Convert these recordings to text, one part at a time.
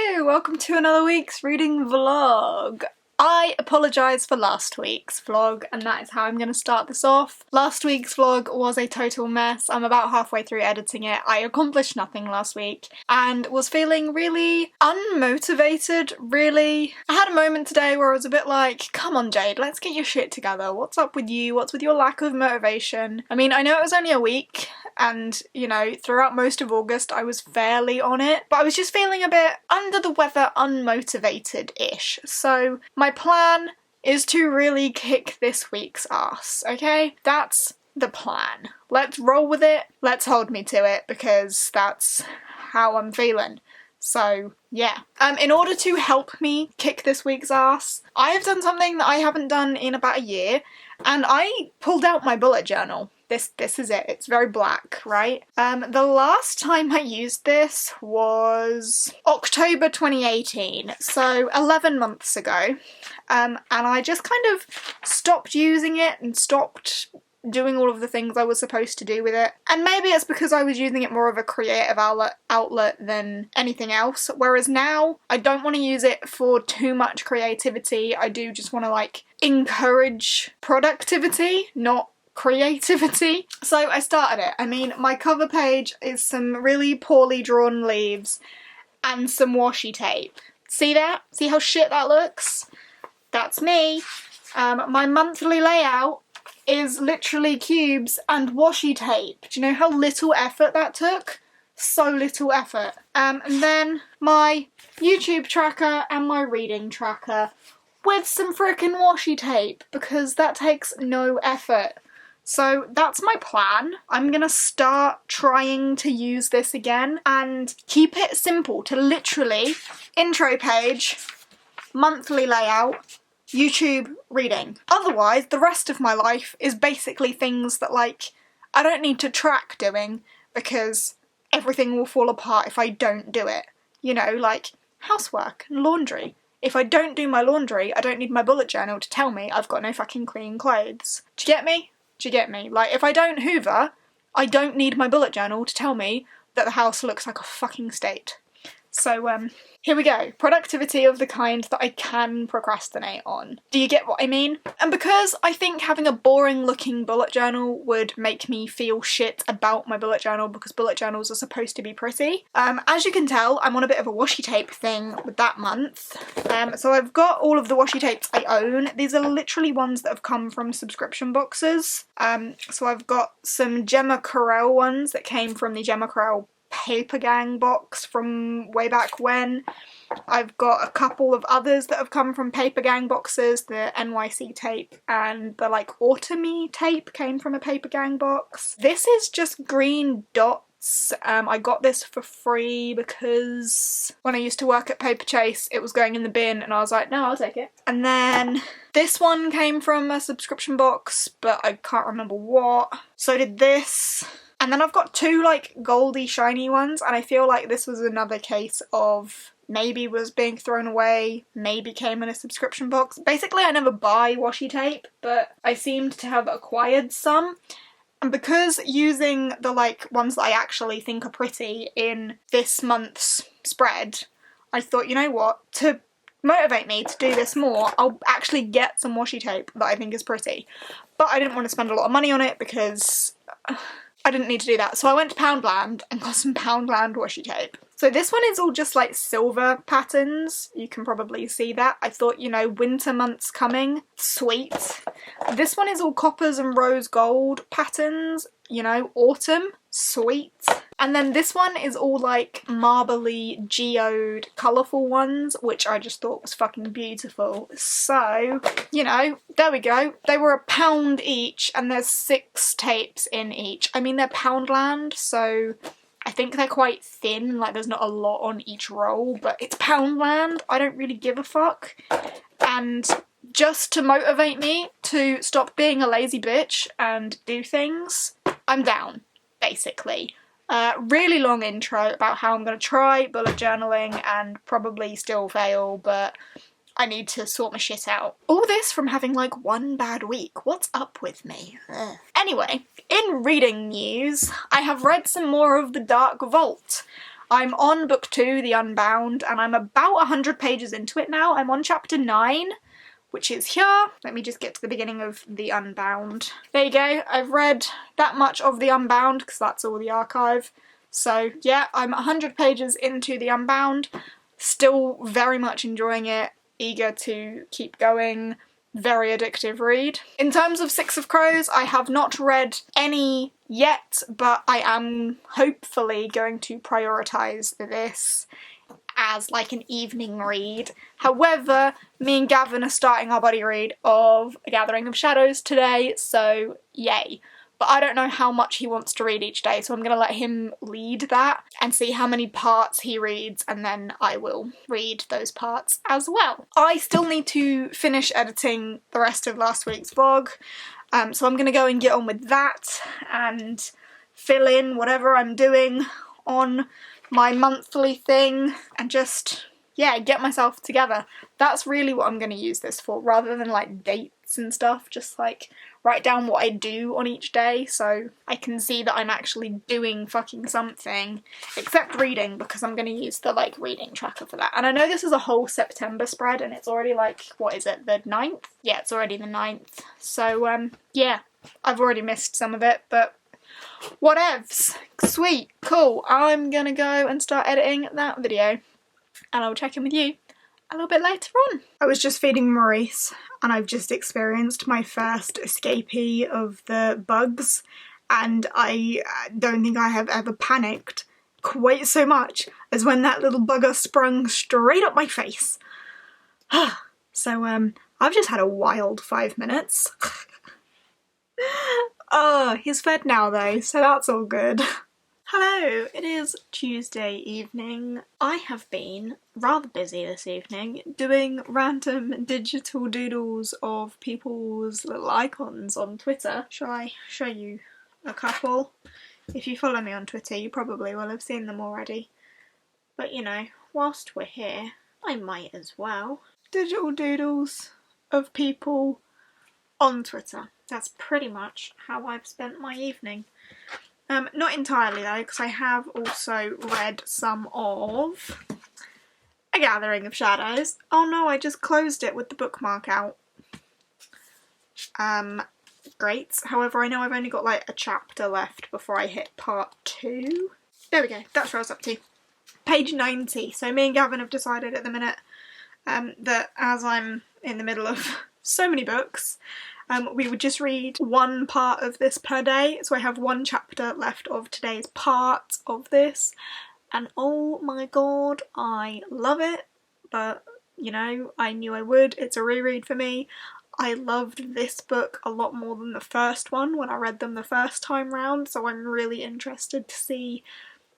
Hello! Welcome to another week's reading vlog. I apologise for last week's vlog, and that is how I'm going to start this off. Last week's vlog was a total mess. I'm about halfway through editing it. I accomplished nothing last week and was feeling really unmotivated, really. I had a moment today where I was a bit like, come on Jade, let's get your shit together. What's up with you? What's with your lack of motivation? I mean, I know it was only a week, and, you know, throughout most of August I was fairly on it, but I was just feeling a bit under the weather, unmotivated-ish. So my plan is to really kick this week's ass, okay? That's the plan. Let's roll with it, let's hold me to it, because that's how I'm feeling. So, yeah. In order to help me kick this week's ass, I have done something that I haven't done in about a year, and I pulled out my bullet journal. This is it. It's very black, right? The last time I used this was October 2018, so 11 months ago. And I just kind of stopped using it and stopped doing all of the things I was supposed to do with it. And maybe it's because I was using it more of a creative outlet than anything else, whereas now I don't want to use it for too much creativity. I do just want to, like, encourage productivity, not creativity. So I started it. I mean, my cover page is some really poorly drawn leaves and some washi tape. See that? See how shit that looks? That's me. My monthly layout is literally cubes and washi tape. Do you know how little effort that took? So little effort. And then my YouTube tracker and my reading tracker with some frickin' washi tape, because that takes no effort. So that's my plan. I'm gonna start trying to use this again and keep it simple to literally intro page, monthly layout, YouTube, reading. Otherwise, the rest of my life is basically things that, like, I don't need to track doing because everything will fall apart if I don't do it. You know, like housework and laundry. If I don't do my laundry, I don't need my bullet journal to tell me I've got no fucking clean clothes. Do you get me? Do you get me? Like, if I don't hoover, I don't need my bullet journal to tell me that the house looks like a fucking state. So, here we go. Productivity of the kind that I can procrastinate on. Do you get what I mean? And because I think having a boring looking bullet journal would make me feel shit about my bullet journal, because bullet journals are supposed to be pretty. As you can tell, I'm on a bit of a washi tape thing with that month. So I've got all of the washi tapes I own. These are literally ones that have come from subscription boxes. So I've got some Gemma Corel ones that came from the Gemma Corel Paper Gang box from way back when. I've got a couple of others that have come from Paper Gang boxes. The NYC tape and the, like, Autumny tape came from a Paper Gang box. This is just green dots. I got this for free because when I used to work at Paper Chase it was going in the bin and I was like, no, I'll take it. And then this one came from a subscription box, but I can't remember what. So did this. And then I've got two, like, goldy shiny ones, and I feel like this was another case of maybe was being thrown away, maybe came in a subscription box. Basically, I never buy washi tape, but I seemed to have acquired some. And because using the, like, ones that I actually think are pretty in this month's spread, I thought, you know what, to motivate me to do this more, I'll actually get some washi tape that I think is pretty. But I didn't want to spend a lot of money on it because I didn't need to do that. So I went to Poundland and got some Poundland washi tape. So this one is all just, like, silver patterns. You can probably see that. I thought, you know, winter months coming. Sweet. This one is all coppers and rose gold patterns. You know, autumn. Sweet. And then this one is all, like, marbly, geode, colourful ones, which I just thought was fucking beautiful. So, you know, there we go. They were £1 each, and there's 6 tapes in each. I mean, they're Poundland, so I think they're quite thin, like there's not a lot on each roll, but it's Poundland. I don't really give a fuck. And just to motivate me to stop being a lazy bitch and do things, I'm down, basically. Really long intro about how I'm going to try bullet journaling and probably still fail, but I need to sort my shit out. All this from having, like, one bad week. What's up with me? Ugh. Anyway, in reading news, I have read some more of The Dark Vault. I'm on book 2, The Unbound, and I'm about 100 pages into it now. I'm on chapter 9, which is here. Let me just get to the beginning of The Unbound. There you go. I've read that much of The Unbound because that's all the archive. So yeah, I'm 100 pages into The Unbound. Still very much enjoying it. Eager to keep going. Very addictive read. In terms of Six of Crows, I have not read any yet, but I am hopefully going to prioritise this as like an evening read. However, me and Gavin are starting our buddy read of A Gathering of Shadows today, so yay. But I don't know how much he wants to read each day, so I'm going to let him lead that and see how many parts he reads, and then I will read those parts as well. I still need to finish editing the rest of last week's vlog, so I'm going to go and get on with that and fill in whatever I'm doing on my monthly thing and just, yeah, get myself together. That's really what I'm going to use this for, rather than like dates and stuff. Just like write down what I do on each day so I can see that I'm actually doing fucking something, except reading, because I'm going to use the like reading tracker for that. And I know this is a whole September spread and it's already like, what is it, the 9th? Yeah, it's already the 9th. So yeah, I've already missed some of it, but whatevs. Sweet, cool. I'm gonna go and start editing that video and I'll check in with you a little bit later on. I was just feeding Maurice and I've just experienced my first escapee of the bugs, and I don't think I have ever panicked quite so much as when that little bugger sprung straight up my face. So I've just had a wild 5 minutes. Oh, he's fed now though, so that's all good. Hello, it is Tuesday evening. I have been rather busy this evening doing random digital doodles of people's little icons on Twitter. Shall I show you a couple? If you follow me on Twitter, you probably will have seen them already. But you know, whilst we're here, I might as well. Digital doodles of people on Twitter. That's pretty much how I've spent my evening. Not entirely though, because I have also read some of A Gathering of Shadows. Oh no, I just closed it with the bookmark out. Great. However, I know I've only got like a chapter left before I hit part 2. There we go, that's where I was up to. Page 90. So me and Gavin have decided at the minute that as I'm in the middle of so many books, we would just read one part of this per day. So I have one chapter left of today's part of this, and oh my god, I love it. But you know, I knew I would. It's a reread for me. I loved this book a lot more than the first one when I read them the first time round, so I'm really interested to see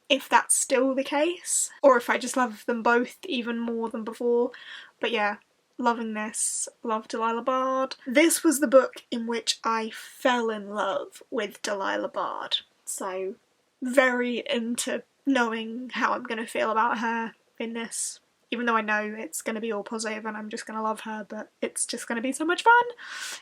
if that's still the case, or if I just love them both even more than before. But yeah, loving this. Love Delilah Bard. This was the book in which I fell in love with Delilah Bard, so very into knowing how I'm going to feel about her in this. Even though I know it's going to be all positive and I'm just going to love her, but it's just going to be so much fun.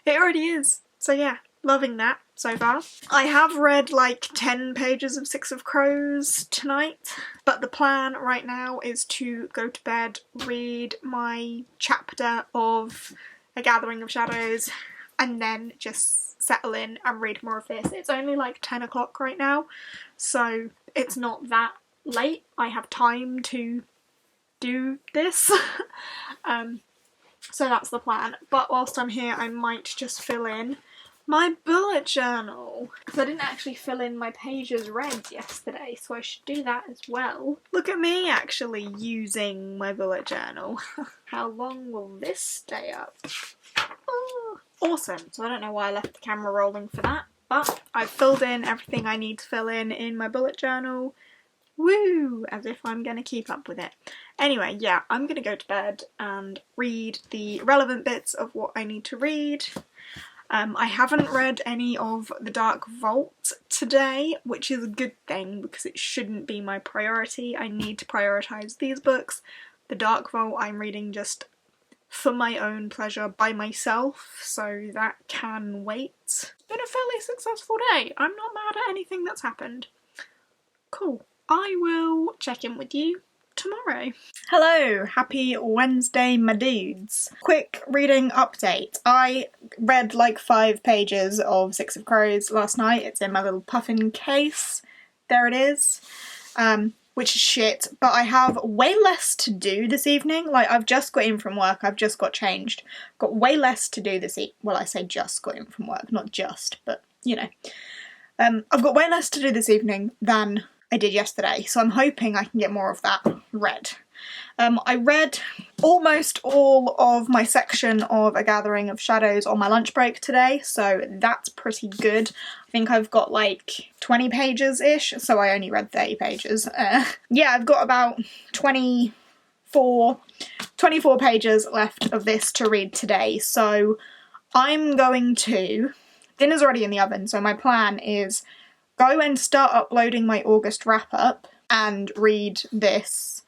It already is. So yeah, loving that so far. I have read like 10 pages of Six of Crows tonight, but the plan right now is to go to bed, read my chapter of A Gathering of Shadows, and then just settle in and read more of this. It's only like 10 o'clock right now, so it's not that late. I have time to do this. So that's the plan. But whilst I'm here, I might just fill in my bullet journal, because I didn't actually fill in my pages read yesterday, so I should do that as well. Look at me actually using my bullet journal. How long will this stay up? Oh, awesome. So I don't know why I left the camera rolling for that, but I've filled in everything I need to fill in my bullet journal. Woo! As if I'm going to keep up with it. Anyway, yeah, I'm going to go to bed and read the relevant bits of what I need to read. I haven't read any of The Dark Vault today, which is a good thing because it shouldn't be my priority. I need to prioritise these books. The Dark Vault I'm reading just for my own pleasure by myself, so that can wait. It's been a fairly successful day. I'm not mad at anything that's happened. Cool. I will check in with you tomorrow. Hello, happy Wednesday, my dudes. Quick reading update. I read like 5 pages of Six of Crows last night. It's in my little puffin case. There it is. Which is shit, but I have way less to do this evening. Like, I've just got in from work, I've just got changed. Got way less to do this well, I say just got in from work, not just, but, you know. I've got way less to do this evening than I did yesterday, so I'm hoping I can get more of that read. I read almost all of my section of A Gathering of Shadows on my lunch break today, so that's pretty good. I think I've got like 20 pages-ish, so I only read 30 pages. Yeah, I've got about 24 pages left of this to read today, so I'm going to... Dinner's already in the oven, so my plan is go and start uploading my August wrap-up and read this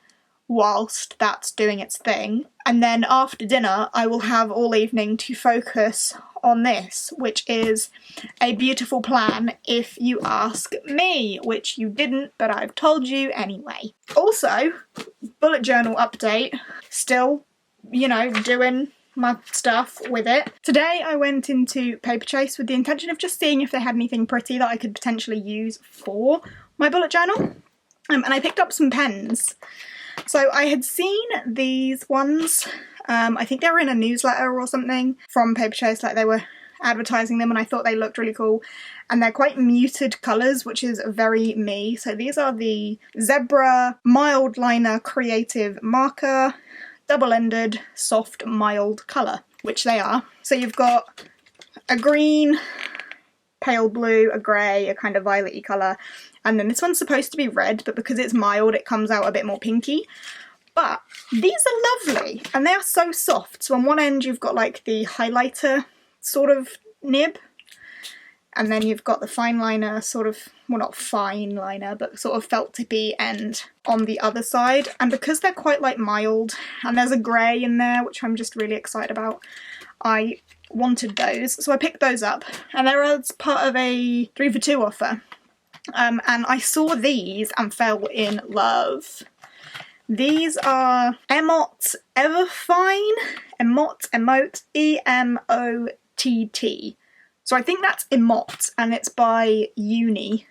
whilst that's doing its thing. And then after dinner, I will have all evening to focus on this, which is a beautiful plan if you ask me, which you didn't, but I've told you anyway. Also, bullet journal update, still, you know, doing my stuff with it. Today I went into Paperchase with the intention of just seeing if they had anything pretty that I could potentially use for my bullet journal. And I picked up some pens. So I had seen these ones, I think they were in a newsletter or something from Paperchase, like they were advertising them, and I thought they looked really cool. And they're quite muted colours, which is very me. So these are the Zebra Mild Liner Creative Marker, double-ended, soft, mild colour, which they are. So you've got a green, pale blue, a grey, a kind of violet-y colour, and then this one's supposed to be red, but because it's mild it comes out a bit more pinky. But these are lovely, and they are so soft. So on one end you've got like the highlighter sort of nib, and then you've got the fine liner sort of, well, not fine liner, but sort of felt tippy end on the other side. And because they're quite like mild, and there's a grey in there, which I'm just really excited about, I wanted those. So I picked those up, and they're as part of a 3 for 2 offer. And I saw these and fell in love. These are Emott Everfine, Emotte, E-M-O-T-T. So I think that's Emott, and it's by Uni,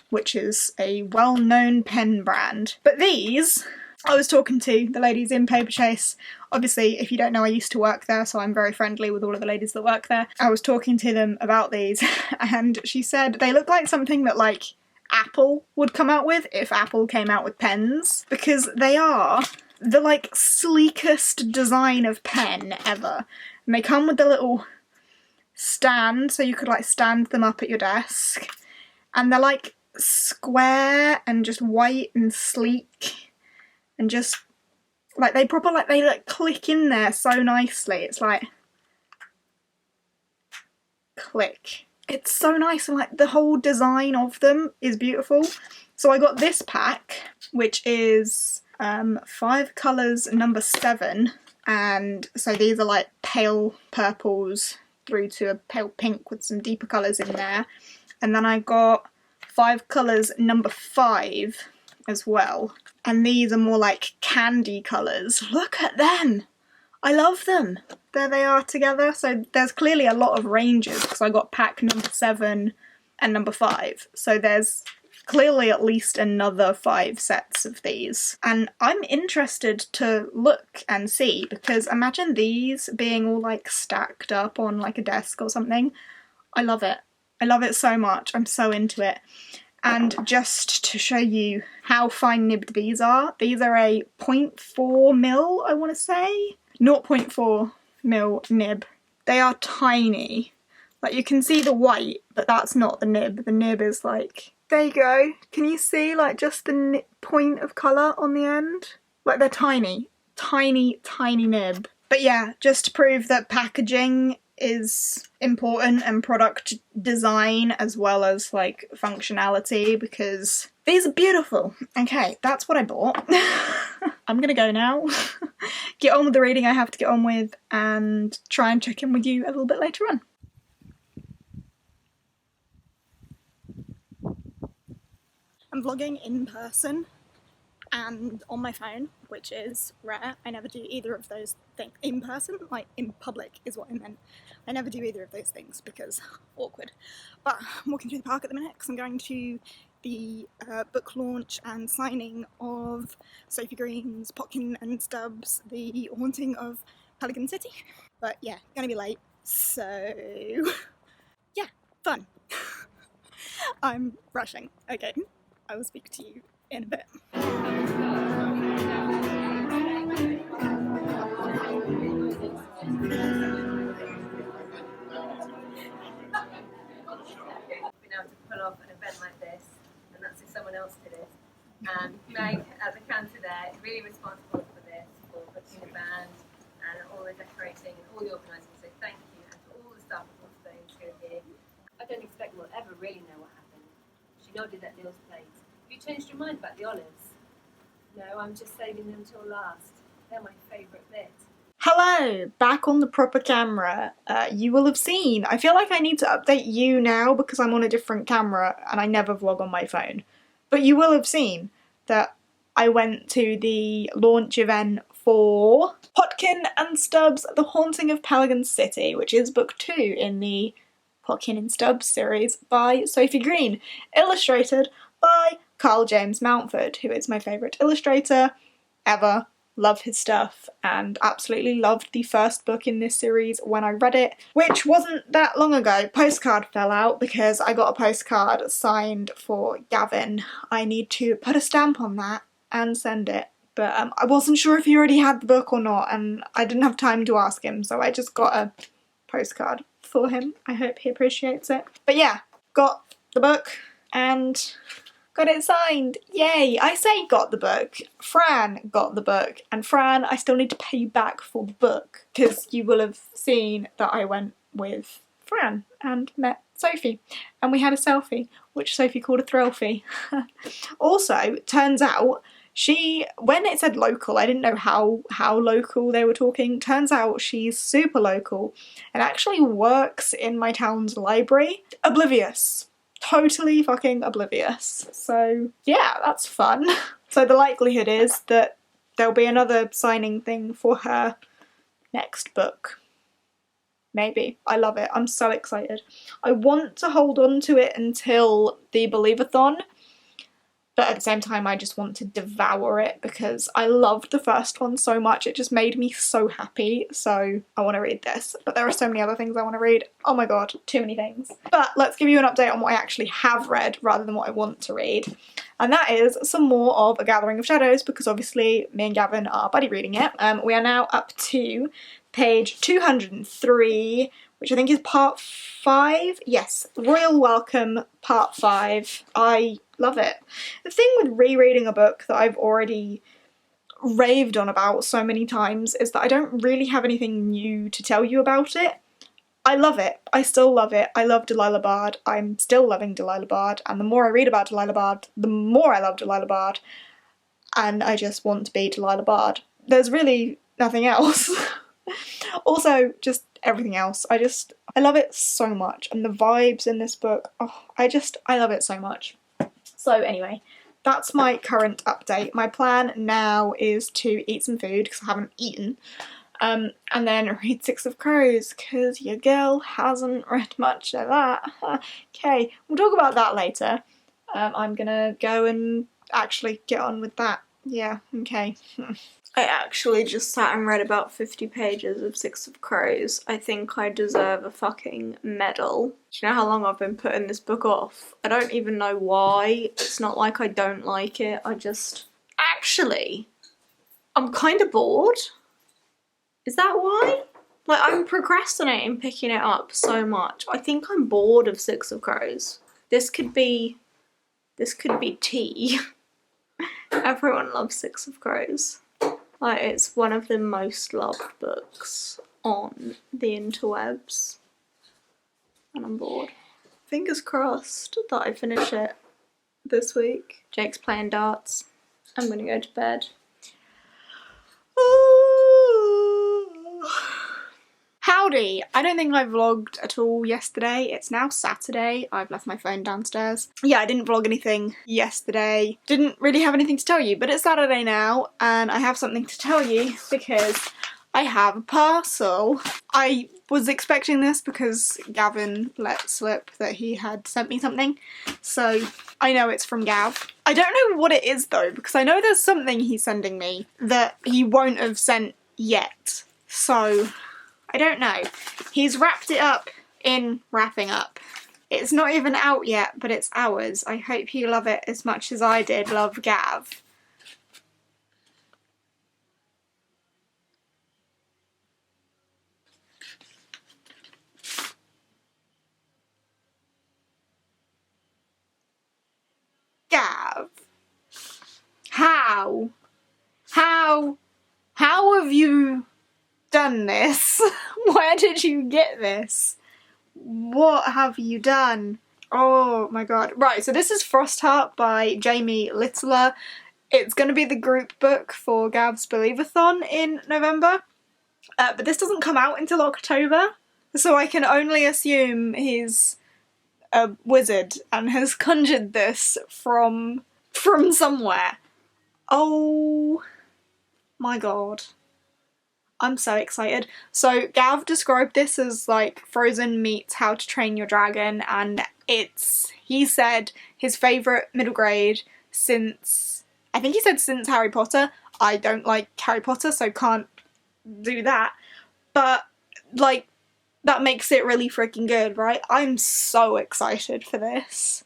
which is a well-known pen brand. But these, I was talking to the ladies in Paperchase. Obviously, if you don't know, I used to work there, so I'm very friendly with all of the ladies that work there. I was talking to them about these, and she said they look like something that, like, Apple would come out with if Apple came out with pens, because they are the, like, sleekest design of pen ever. And they come with the little stand, so you could, like, stand them up at your desk. And they're, like, square and just white and sleek. And just, like, they click in there so nicely. It's like, click. It's so nice, and like the whole design of them is beautiful. So I got this pack, which is 5 colours, number 7. And so these are like pale purples through to a pale pink with some deeper colours in there. And then I got 5 colours, number 5 as well. And these are more like candy colours. Look at them! I love them! There they are together. So there's clearly a lot of ranges, because I got pack number 7 and number 5. So there's clearly at least another 5 sets of these. And I'm interested to look and see, because imagine these being all like stacked up on like a desk or something. I love it. I love it so much. I'm so into it. And just to show you how fine nibbed these are a 0.4mm, I want to say. 0.4 mil nib. They are tiny. Like, you can see the white, but that's not the nib. The nib is like, there you go. Can you see like just the point of colour on the end? Like, they're tiny. Tiny, tiny nib. But yeah, just to prove that packaging is important, and product design as well as like functionality, because these are beautiful. Okay, that's what I bought. I'm gonna go now, get on with the reading I have to get on with, and try and check in with you a little bit later on. I'm vlogging in person and on my phone, which is rare. I never do either of those things in person, like in public is what I meant. I never do either of those things because awkward. But I'm walking through the park at the minute because I'm going to the book launch and signing of Sophie Green's Potkin and Stubbs, The Haunting of Pelican City. But yeah, gonna be late, so yeah, fun. I'm rushing. Okay, I will speak to you in a bit. Been able to pull off an event like this, and that's if someone else did it. And Meg, as a cantor there, is really responsible for this, for booking the band and all the decorating and all the organising. So thank you, and to all the staff of Waterstones who are here. I don't expect we'll ever really know what happened. She nodded at Neil's plate. Have you changed your mind about the olives? No, I'm just saving them till last. They're my favourite bit. Hello, back on the proper camera. You will have seen, I feel like I need to update you now because I'm on a different camera and I never vlog on my phone. But you will have seen that I went to the launch event for Potkin and Stubbs, The Haunting of Pelican City, which is book 2 in the Potkin and Stubbs series by Sophie Green, illustrated by Carl James Mountford, who is my favourite illustrator ever. Love his stuff and absolutely loved the first book in this series when I read it, which wasn't that long ago. Postcard fell out because I got a postcard signed for Gavin. I need to put a stamp on that and send it, but I wasn't sure if he already had the book or not and I didn't have time to ask him, so I just got a postcard for him. I hope he appreciates it. But yeah, got the book and got it signed, yay! I say got the book, Fran got the book, and Fran, I still need to pay you back for the book, because you will have seen that I went with Fran and met Sophie, and we had a selfie, which Sophie called a thrillfie. Also, turns out, when it said local, I didn't know how local they were talking, turns out she's super local, and actually works in my town's library. Oblivious. Totally fucking oblivious. So yeah, that's fun. So the likelihood is that there'll be another signing thing for her next book. Maybe. I love it. I'm so excited. I want to hold on to it until the Believathon, but at the same time I just want to devour it because I loved the first one so much. It just made me so happy, so I want to read this. But there are so many other things I want to read. Oh my god, too many things. But let's give you an update on what I actually have read rather than what I want to read. And that is some more of A Gathering of Shadows, because obviously me and Gavin are buddy reading it. We are now up to page 203, which I think is part 5. Yes, Royal Welcome, part 5. I love it. The thing with rereading a book that I've already raved on about so many times is that I don't really have anything new to tell you about it. I love it. I still love it. I love Delilah Bard. I'm still loving Delilah Bard, and the more I read about Delilah Bard, the more I love Delilah Bard, and I just want to be Delilah Bard. There's really nothing else. Also, just everything else. I love it so much, and the vibes in this book, oh, I love it so much. So anyway, that's my current update. My plan now is to eat some food, because I haven't eaten, and then read Six of Crows, because your girl hasn't read much of that. Okay, we'll talk about that later. I'm gonna go and actually get on with that. Yeah, okay. I actually just sat and read about 50 pages of Six of Crows. I think I deserve a fucking medal. Do you know how long I've been putting this book off? I don't even know why. It's not like I don't like it, I just... Actually, I'm kind of bored. Is that why? Like, I'm procrastinating picking it up so much. I think I'm bored of Six of Crows. This could be tea. Everyone loves Six of Crows. Like, it's one of the most loved books on the interwebs. And I'm bored. Fingers crossed that I finish it this week. Jake's playing darts. I'm gonna go to bed. How Howdy! I don't think I vlogged at all yesterday. It's now Saturday. I've left my phone downstairs. Yeah, I didn't vlog anything yesterday. Didn't really have anything to tell you, but it's Saturday now and I have something to tell you because I have a parcel. I was expecting this because Gavin let slip that he had sent me something, so I know it's from Gav. I don't know what it is though, because I know there's something he's sending me that he won't have sent yet, so I don't know. He's wrapped it up in wrapping up. It's not even out yet, but it's ours. I hope you love it as much as I did love Gav. Gav. How have you done this? Where did you get this? What have you done? Oh my god. Right, so this is Frostheart by Jamie Littler. It's going to be the group book for Gav's Believathon in November, but this doesn't come out until October, so I can only assume he's a wizard and has conjured this from somewhere. Oh my god. I'm so excited. So Gav described this as like Frozen meets How to Train Your Dragon, and he said his favourite middle grade since, I think he said since Harry Potter. I don't like Harry Potter, so can't do that. But like, that makes it really freaking good, right? I'm so excited for this.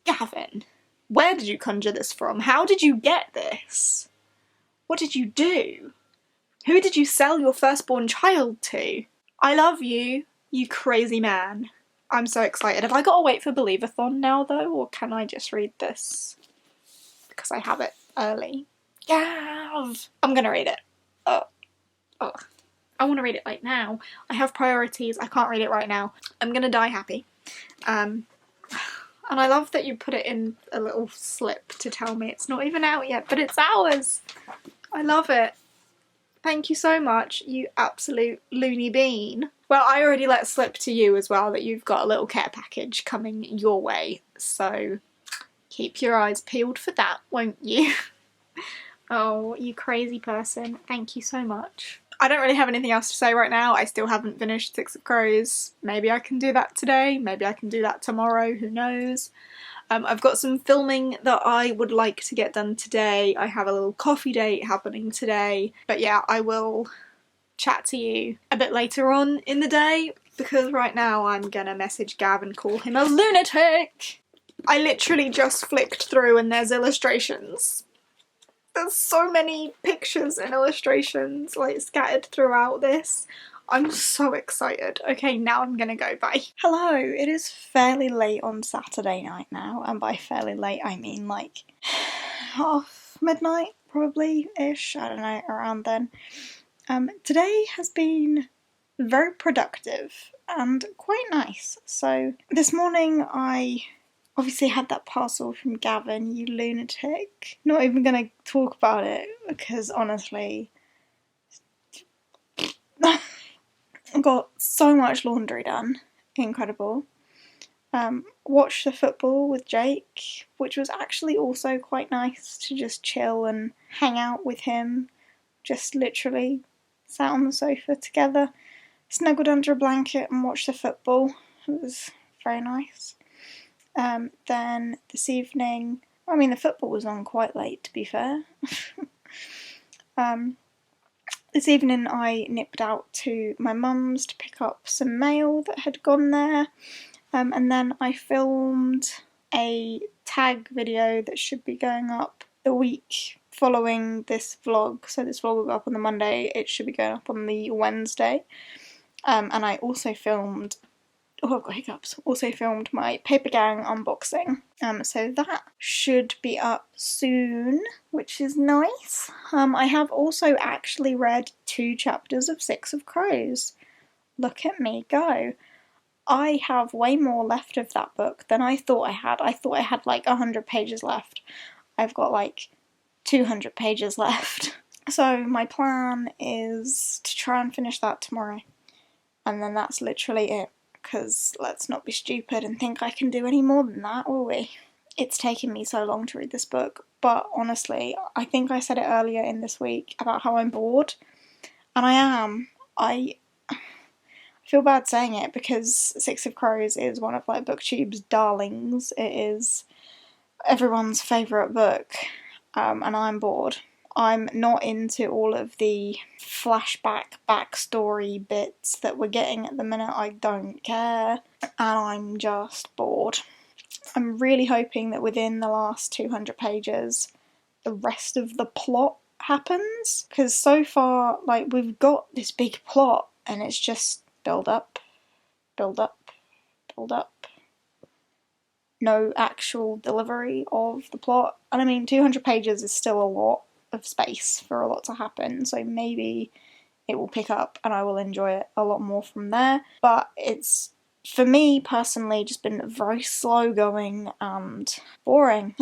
Gavin, where did you conjure this from? How did you get this? What did you do? Who did you sell your firstborn child to? I love you, you crazy man. I'm so excited. Have I got to wait for Believathon now though, or can I just read this? Because I have it early. Gav! I'm gonna read it. Oh. I want to read it like now. I have priorities. I can't read it right now. I'm gonna die happy. And I love that you put it in a little slip to tell me it's not even out yet, but it's ours. I love it. Thank you so much, you absolute loony bean. Well, I already let slip to you as well that you've got a little care package coming your way, so keep your eyes peeled for that, won't you? Oh, you crazy person. Thank you so much. I don't really have anything else to say right now. I still haven't finished Six of Crows. Maybe I can do that today, maybe I can do that tomorrow, who knows. I've got some filming that I would like to get done today. I have a little coffee date happening today. But yeah, I will chat to you a bit later on in the day, because right now I'm gonna message Gav and call him a lunatic. I literally just flicked through and there's illustrations. There's so many pictures and illustrations like scattered throughout this. I'm so excited. Okay, now I'm gonna go, bye. Hello, it is fairly late on Saturday night now, and by fairly late I mean like half midnight, probably-ish, I don't know, around then. Today has been very productive and quite nice. So this morning I obviously had that parcel from Gavin, you lunatic. Not even gonna talk about it because honestly I got so much laundry done. Incredible. Watched the football with Jake, which was actually also quite nice to just chill and hang out with him. Just literally sat on the sofa together, snuggled under a blanket and watched the football. It was very nice. Then this evening, I mean the football was on quite late to be fair. This evening I nipped out to my mum's to pick up some mail that had gone there, and then I filmed a tag video that should be going up the week following this vlog. So this vlog will go up on the Monday, it should be going up on the Wednesday. And I also filmed, oh I've got hiccups, also filmed my Paper Gang unboxing. So that should be up soon, which is nice. I have also actually read 2 chapters of Six of Crows. Look at me go. I have way more left of that book than I thought I had. I thought I had like 100 pages left. I've got like 200 pages left. So my plan is to try and finish that tomorrow. and then that's literally it, because let's not be stupid and think I can do any more than that, will we? It's taken me so long to read this book, but honestly, I think I said it earlier in this week about how I'm bored, and I am. I feel bad saying it because Six of Crows is one of like BookTube's darlings. It is everyone's favourite book, and I'm bored. I'm not into all of the flashback backstory bits that we're getting at the minute. I don't care, and I'm just bored. I'm really hoping that within the last 200 pages the rest of the plot happens, because so far, like, we've got this big plot and it's just build up, build up, build up. No actual delivery of the plot. And I mean, 200 pages is still a lot of space for a lot to happen, so maybe it will pick up and I will enjoy it a lot more from there. But it's, for me personally, just been very slow going and boring.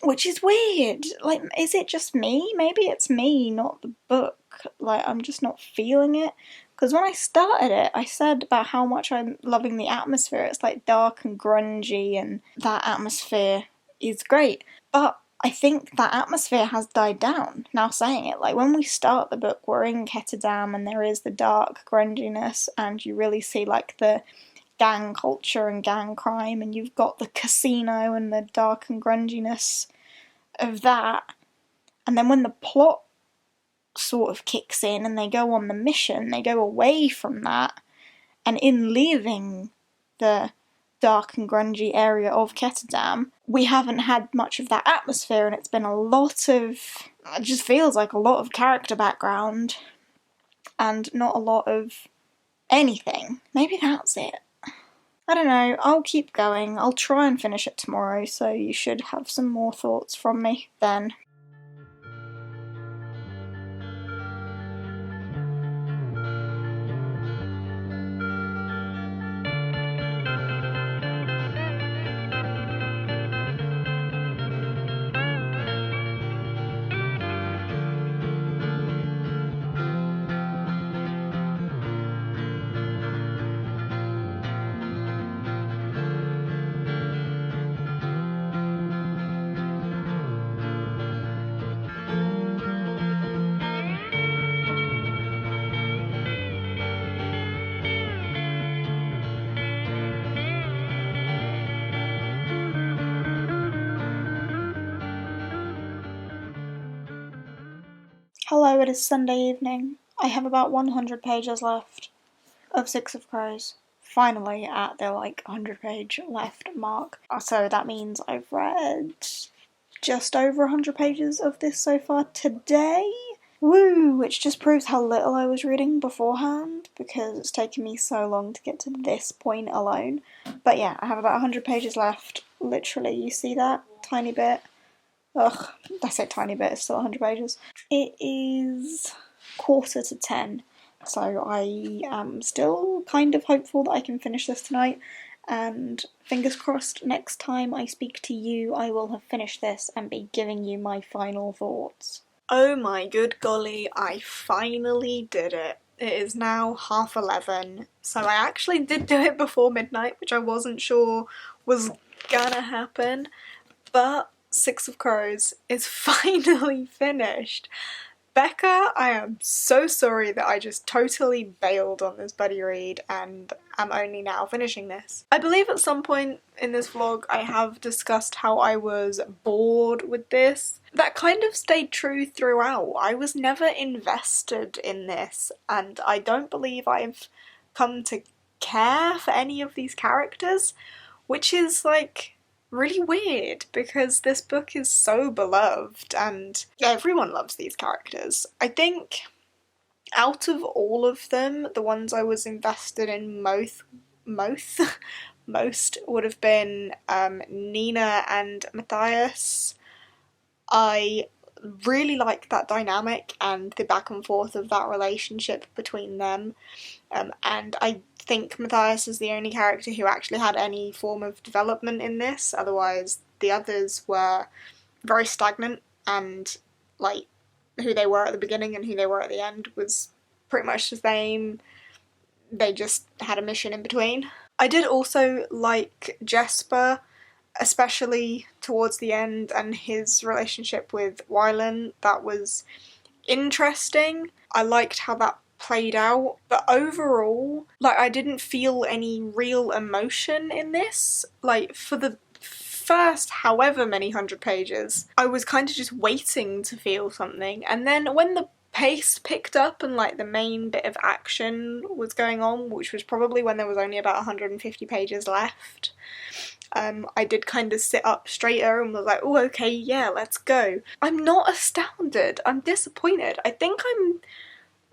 Which is weird. Like, is it just me? Maybe it's me, not the book. Like, I'm just not feeling it. Because when I started it, I said about how much I'm loving the atmosphere. It's like dark and grungy, and that atmosphere is great. But I think that atmosphere has died down, now saying it. Like, when we start the book, we're in Ketterdam, and there is the dark grunginess, and you really see, like, the gang culture and gang crime, and you've got the casino and the dark and grunginess of that. And then when the plot sort of kicks in and they go on the mission, they go away from that, and in leaving the dark and grungy area of Ketterdam, we haven't had much of that atmosphere, and it's been a lot of, it just feels like a lot of character background and not a lot of anything. Maybe that's it. I don't know, I'll keep going. I'll try and finish it tomorrow, so you should have some more thoughts from me then. Hello, it is Sunday evening. I have about 100 pages left of Six of Crows. Finally at the 100 page left mark. So that means I've read just over 100 pages of this so far today. Woo! Which just proves how little I was reading beforehand, because it's taken me so long to get to this point alone. But yeah, I have about 100 pages left. Literally, you see that? Tiny bit. Ugh, I say tiny bit, it's still 100 pages. It is 9:45, so I am still kind of hopeful that I can finish this tonight, and fingers crossed next time I speak to you I will have finished this and be giving you my final thoughts. Oh my good golly, I finally did it. It is now 11:30, so I actually did do it before midnight, which I wasn't sure was gonna happen, but Six of Crows is finally finished. Becca, I am so sorry that I just totally bailed on this buddy read and am only now finishing this. I believe at some point in this vlog I have discussed how I was bored with this. That kind of stayed true throughout. I was never invested in this, and I don't believe I've come to care for any of these characters, which is really weird because this book is so beloved and everyone loves these characters. I think out of all of them, the ones I was invested in most would have been Nina and Matthias. I really like that dynamic and the back and forth of that relationship between them, and I think Matthias is the only character who actually had any form of development in this. Otherwise the others were very stagnant, and who they were at the beginning and who they were at the end was pretty much the same. they just had a mission in between. I did also like Jesper, especially towards the end, and his relationship with Wylan. That was interesting. I liked how that played out, but overall, like, I didn't feel any real emotion in this. Like, for the first however many 100 pages, I was kind of just waiting to feel something, and then when the pace picked up and like the main bit of action was going on, which was probably when there was only about 150 pages left, I did kind of sit up straighter and was like, oh, okay, yeah, let's go. I'm not astounded. I'm disappointed. I think I'm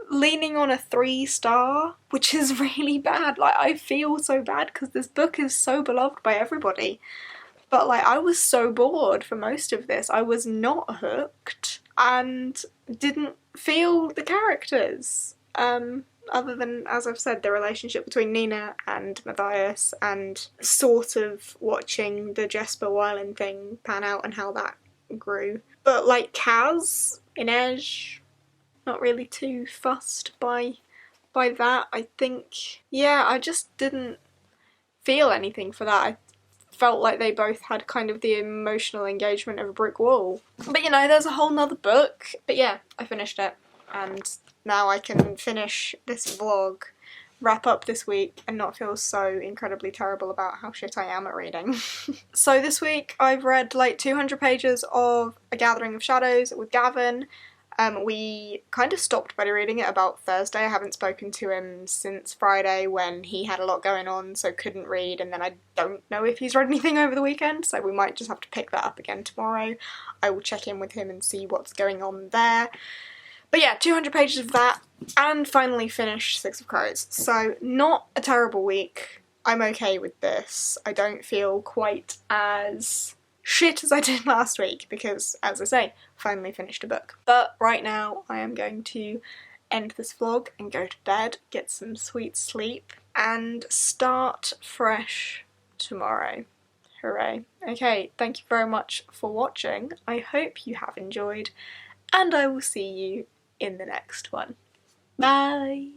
leaning on a 3-star, which is really bad. Like, I feel so bad because this book is so beloved by everybody. But like, I was so bored for most of this. I was not hooked and didn't feel the characters. Other than, as I've said, the relationship between Nina and Matthias, and sort of watching the Jesper Wylan thing pan out and how that grew. But like Kaz, Inej, not really too fussed by that. I think, yeah, I just didn't feel anything for that. I felt like they both had kind of the emotional engagement of a brick wall. But you know, there's a whole nother book. But yeah, I finished it, and now I can finish this vlog, wrap up this week, and not feel so incredibly terrible about how shit I am at reading. So this week I've read like 200 pages of A Gathering of Shadows with Gavin. We kind of stopped buddy reading it about Thursday. I haven't spoken to him since Friday when he had a lot going on, so couldn't read, and then I don't know if he's read anything over the weekend, so we might just have to pick that up again tomorrow. I will check in with him and see what's going on there. But yeah, 200 pages of that, and finally finished Six of Crows. So not a terrible week. I'm okay with this. I don't feel quite as shit as I did last week because, as I say, finally finished a book. But right now I am going to end this vlog and go to bed, get some sweet sleep, and start fresh tomorrow. Hooray. Okay, thank you very much for watching. I hope you have enjoyed, and I will see you in the next one. Bye!